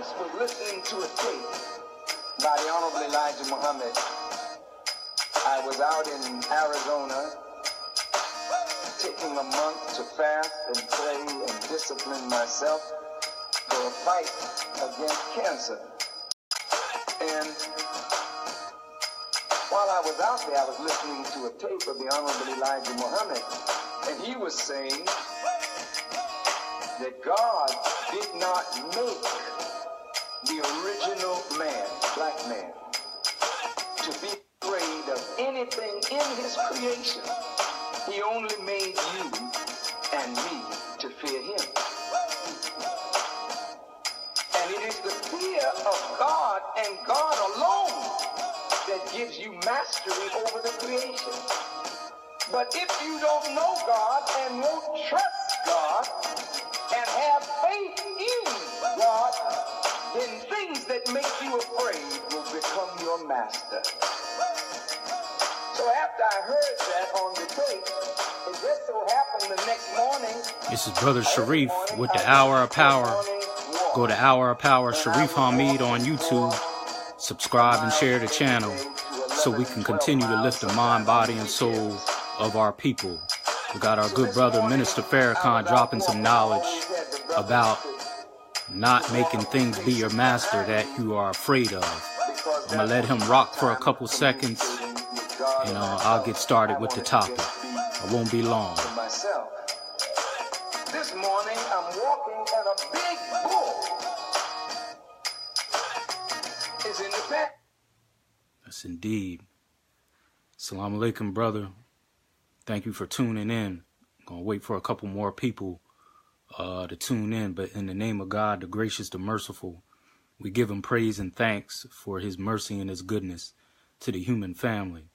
once was listening to a tape by the Honorable Elijah Muhammad. I was out in Arizona taking a month to fast and pray and discipline myself for a fight against cancer. And while I was out there, I was listening to a tape of the Honorable Elijah Muhammad, and he was saying that God did not make the original man, black man, to be afraid of anything in his creation. He only made you and me to fear him. And it is the fear of God and God alone that gives you mastery over the creation. But if you don't know God and won't trust God and have faith in God, then things that make you afraid will become your master. So after I heard that on the tape, it just so happened the next morning. This is Brother Shareef with the Hour of Power. Go to Hour of Power, Shareef Hamid on YouTube. Subscribe and share the channel so we can continue to lift the mind, body, and soul of our people. We got our good brother, Minister Farrakhan, dropping some knowledge about not making things be your master that you are afraid of. I'm going to let him rock for a couple seconds, and I'll get started with the topic. I won't be long. This morning, I'm walking and a big bull is in the back. Yes, indeed. Assalamu alaikum, brother. Thank you for tuning in. I'm going to wait for a couple more people to tune in, but in the name of God, the gracious, the merciful, we give him praise and thanks for his mercy and his goodness to the human family.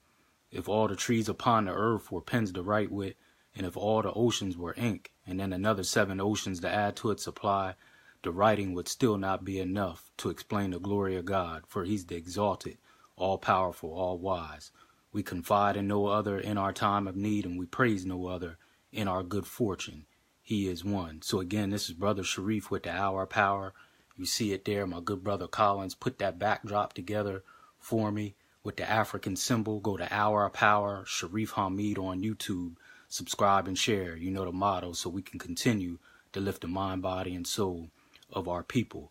If all the trees upon the earth were pens to write with, and if all the oceans were ink, and then another 7 oceans to add to its supply, the writing would still not be enough to explain the glory of God, for he's the exalted, all-powerful, all-wise. We confide in no other in our time of need, and we praise no other in our good fortune. He is one. So again, this is Brother Shareef with the Hour of Power. You see it there. My good brother Collins put that backdrop together for me with the African symbol. Go to Hour of Power, Shareef Hamid on YouTube. Subscribe and share. You know the motto, so we can continue to lift the mind, body, and soul of our people.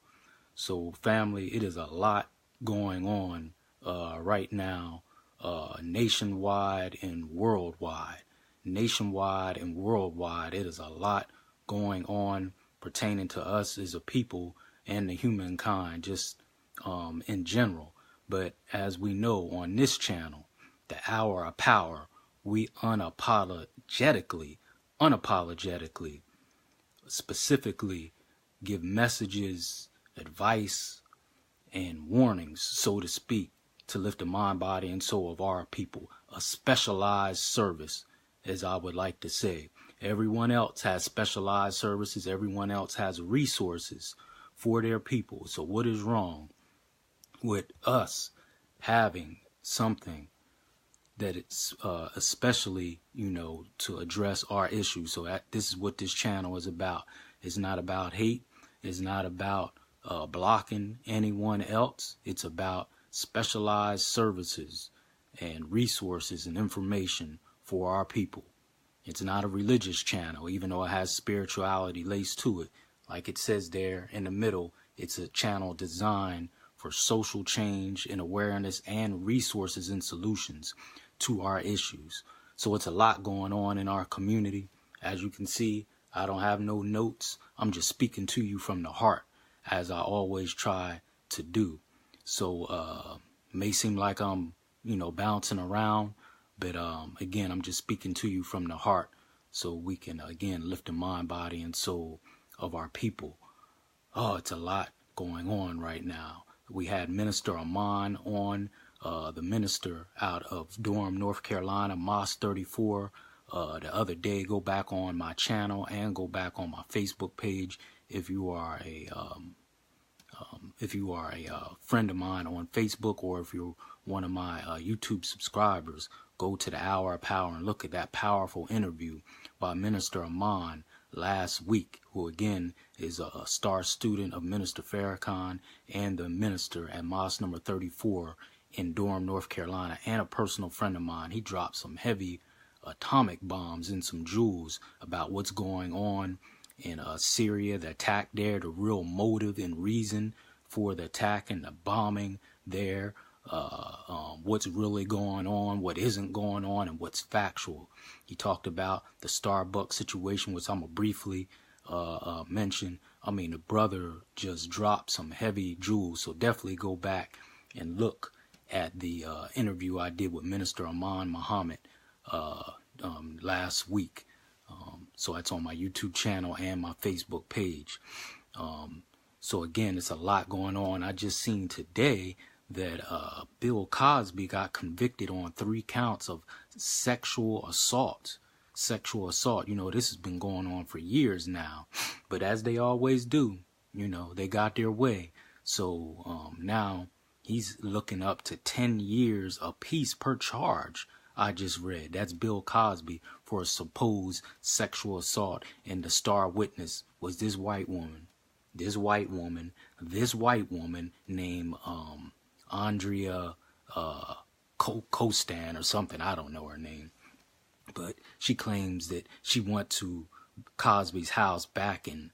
So family, it is a lot going on right now. Nationwide and worldwide. Nationwide and worldwide, it is a lot going on pertaining to us as a people and the humankind, just in general. But as we know on this channel, the Hour of Power, we unapologetically, specifically give messages, advice, and warnings, so to speak, to lift the mind, body, and soul of our people. A specialized service, as I would like to say. Everyone else has specialized services. Everyone else has resources for their people. So what is wrong with us having something that it's especially, to address our issues? So this is what this channel is about. It's not about hate. It's not about blocking anyone else. It's about specialized services and resources and information for our people. It's not a religious channel, even though it has spirituality laced to it. Like it says there in the middle, it's a channel designed for social change and awareness and resources and solutions to our issues. So it's a lot going on in our community. As you can see, I don't have no notes. I'm just speaking to you from the heart, as I always try to do. So may seem like I'm, bouncing around, but again, I'm just speaking to you from the heart so we can, again, lift the mind, body, and soul of our people. Oh, it's a lot going on right now. We had Minister Amon on, the minister out of Durham, North Carolina, Mos 34, the other day. Go back on my channel and go back on my Facebook page if you are a friend of mine on Facebook, or if you're one of my YouTube subscribers. Go to the Hour of Power and look at that powerful interview by Minister Amon last week, who again is a star student of Minister Farrakhan and the minister at Mosque number 34 in Durham, North Carolina, and a personal friend of mine. He dropped some heavy atomic bombs and some jewels about what's going on in Syria, the attack there, the real motive and reason for the attack and the bombing there, what's really going on, what isn't going on, and what's factual. He talked about the Starbucks situation, which I'm going to briefly mention. I mean, the brother just dropped some heavy jewels, so definitely go back and look at the interview I did with Minister Aman Muhammad last week. So that's on my YouTube channel and my Facebook page. So again, it's a lot going on. I just seen today that Bill Cosby got convicted on 3 counts of sexual assault. Sexual assault, you know, this has been going on for years now. But as they always do, you know, they got their way. So now he's looking up to 10 years apiece per charge. I just read. That's Bill Cosby for a supposed sexual assault. And the star witness was this white woman. This white woman named Andrea Costan or something. I don't know her name. But she claims that she went to Cosby's house back in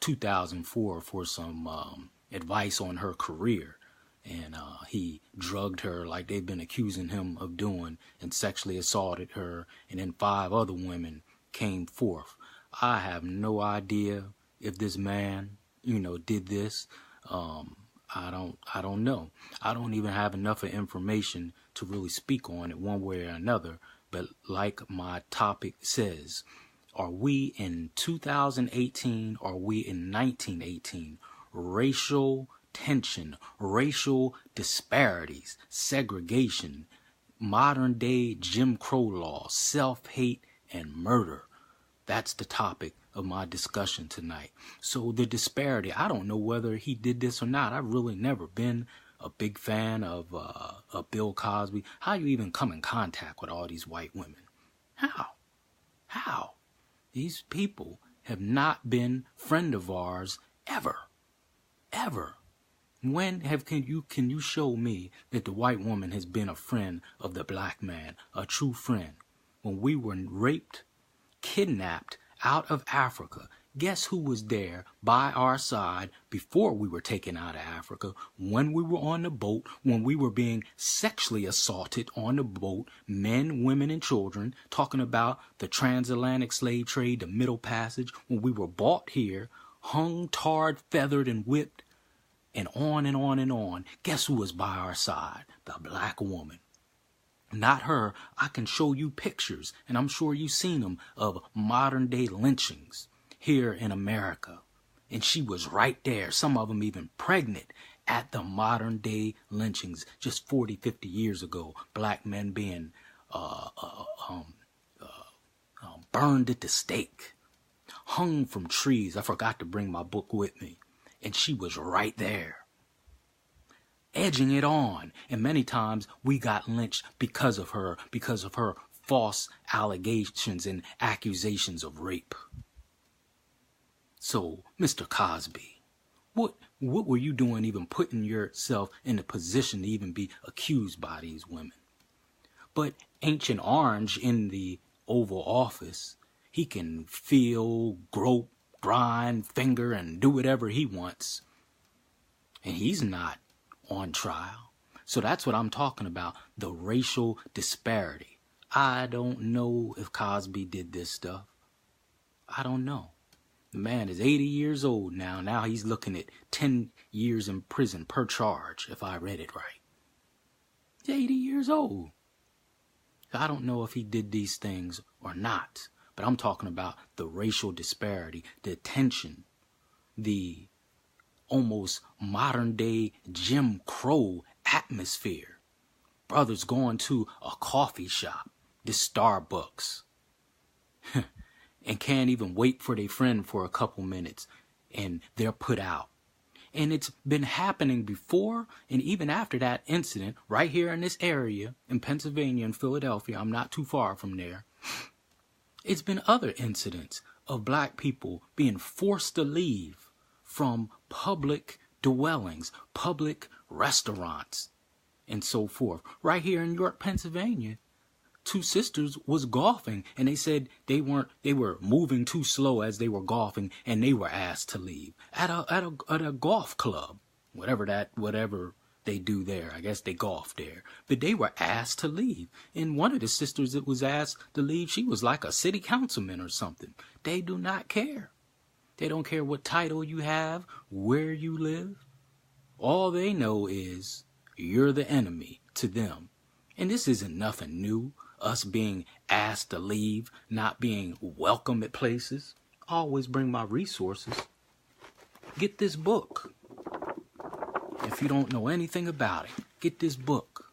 2004 for some advice on her career. And he drugged her like they've been accusing him of doing and sexually assaulted her. And then 5 other women came forth. I have no idea if this man, you know, did this. I don't know. I don't even have enough information to really speak on it one way or another. But like my topic says, are we in 2018? Are we in 1918? Racial tension, racial disparities, segregation, modern day Jim Crow law, self-hate, and murder. That's the topic of my discussion tonight. So the disparity, I don't know whether he did this or not. I've really never been a big fan of Bill Cosby. How you even come in contact with all these white women? How? These people have not been friend of ours ever. When can you show me that the white woman has been a friend of the black man, a true friend? When we were raped, kidnapped out of Africa, guess who was there by our side before we were taken out of Africa? When we were on the boat, when we were being sexually assaulted on the boat, men, women, and children, talking about the transatlantic slave trade, the Middle Passage, when we were bought here, hung, tarred, feathered, and whipped, and on and on and on. Guess who was by our side? The black woman. Not her. I can show you pictures, and I'm sure you've seen them, of modern day lynchings here in America. And she was right there, some of them even pregnant, at the modern day lynchings just 40, 50 years ago. Black men being burned at the stake, hung from trees. I forgot to bring my book with me. And she was right there, edging it on. And many times we got lynched because of her false allegations and accusations of rape. So, Mr. Cosby, what were you doing even putting yourself in a position to even be accused by these women? But Ancient Orange in the Oval Office, he can feel, grope, grind, finger, and do whatever he wants. And he's not on trial. So that's what I'm talking about, the racial disparity. I don't know if Cosby did this stuff. I don't know. The man is 80 years old now. Now he's looking at 10 years in prison per charge, if I read it right. He's 80 years old. I don't know if he did these things or not. But I'm talking about the racial disparity, the tension, the almost modern day Jim Crow atmosphere. Brothers going to a coffee shop, this Starbucks, and can't even wait for their friend for a couple minutes, and they're put out. And it's been happening before and even after that incident right here in this area in Pennsylvania and Philadelphia. I'm not too far from there. It's been other incidents of black people being forced to leave from public dwellings, public restaurants, and so forth. Right here in York, Pennsylvania, two sisters was golfing, and they said they were moving too slow as they were golfing, and they were asked to leave at a golf club, whatever they do there. I guess they golf there, but they were asked to leave. And one of the sisters that was asked to leave, she was like a city councilman or something. They do not care. They don't care what title you have, where you live. All they know is you're the enemy to them. And this isn't nothing new. Us being asked to leave, not being welcome at places. I always bring my resources. Get this book. If you don't know anything about it, get this book.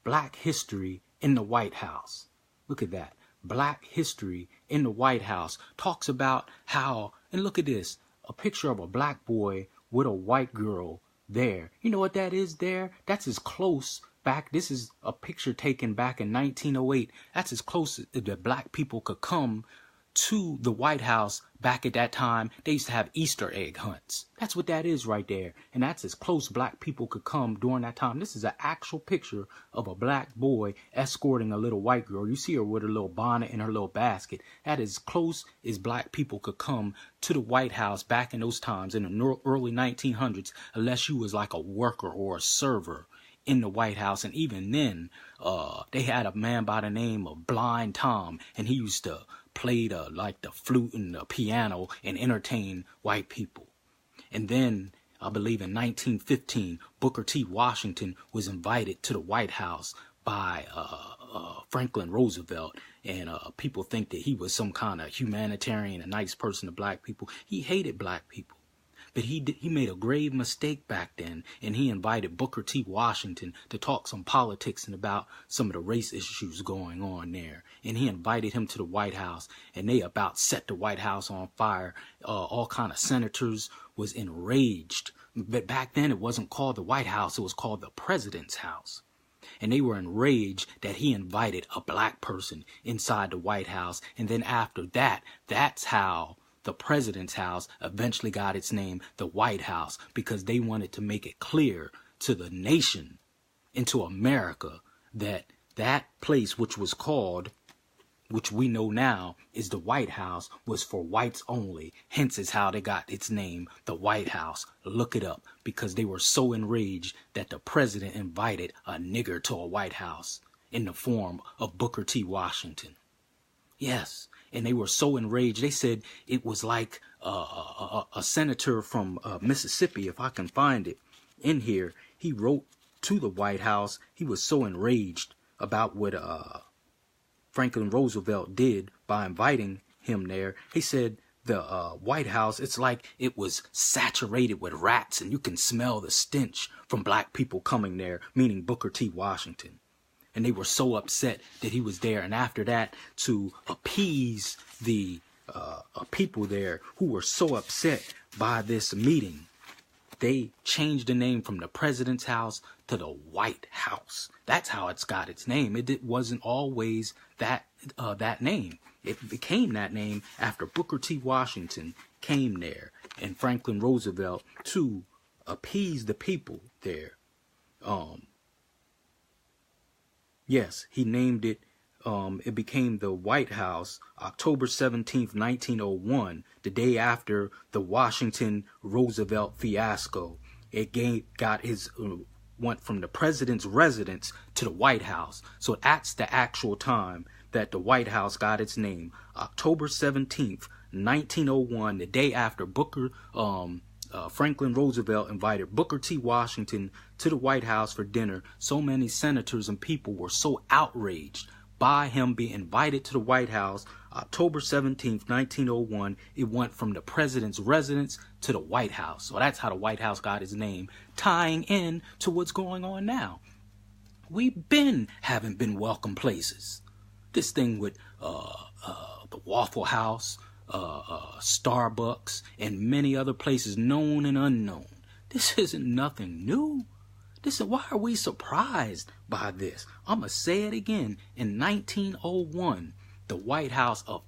Black History in the White House. Look at that. Black History in the White House talks about how, and look at this, a picture of a black boy with a white girl there. You know what that is there? That's as close back. This is a picture taken back in 1908. That's as close as the black people could come to the White House back at that time. They used to have Easter egg hunts. That's what that is right there. And that's as close black people could come during that time. This is an actual picture of a black boy escorting a little white girl. You see her with her little bonnet and her little basket. That is close as black people could come to the White House back in those times in the early 1900s, unless you was like a worker or a server in the White House. And even then, they had a man by the name of Blind Tom, and he used to play like the flute and the piano and entertain white people. And then, I believe in 1915, Booker T. Washington was invited to the White House by Franklin Roosevelt, and people think that he was some kind of humanitarian, a nice person to black people. He hated black people. But he made a grave mistake back then, and he invited Booker T. Washington to talk some politics and about some of the race issues going on there. And he invited him to the White House, and they about set the White House on fire. All kind of senators was enraged. But back then it wasn't called the White House, it was called the President's House. And they were enraged that he invited a black person inside the White House. And then after that, that's how the President's House eventually got its name, the White House, because they wanted to make it clear to the nation and to America that that place, which was called, which we know now is the White House, was for whites only. Hence is how they got its name, the White House. Look it up, because they were so enraged that the president invited a nigger to a White House in the form of Booker T. Washington. Yes. And they were so enraged, they said it was like a senator from Mississippi, if I can find it in here. He wrote to the White House. He was so enraged about what Franklin Roosevelt did by inviting him there. He said the White House, it's like it was saturated with rats, and you can smell the stench from black people coming there, meaning Booker T. Washington. And they were so upset that he was there. And after that, to appease the people there who were so upset by this meeting, they changed the name from the President's House to the White House. That's how it's got its name. It wasn't always that name. It became that name after Booker T. Washington came there and Franklin Roosevelt to appease the people there. Yes, he named it. It became the White House October 17th, 1901, the day after the Washington Roosevelt fiasco. It went from the president's residence to the White House. So that's the actual time that the White House got its name. October 17th, 1901, the day after Franklin Roosevelt invited Booker T. Washington to the White House for dinner. So many senators and people were so outraged by him being invited to the White House. October 17th, 1901, it went from the president's residence to the White House. So that's how the White House got its name, tying in to what's going on now. We haven't been welcome places. This thing with the Waffle House, Starbucks, and many other places known and unknown. This isn't nothing new. Why are we surprised by this? I'm going to say it again. In 1901, the White House of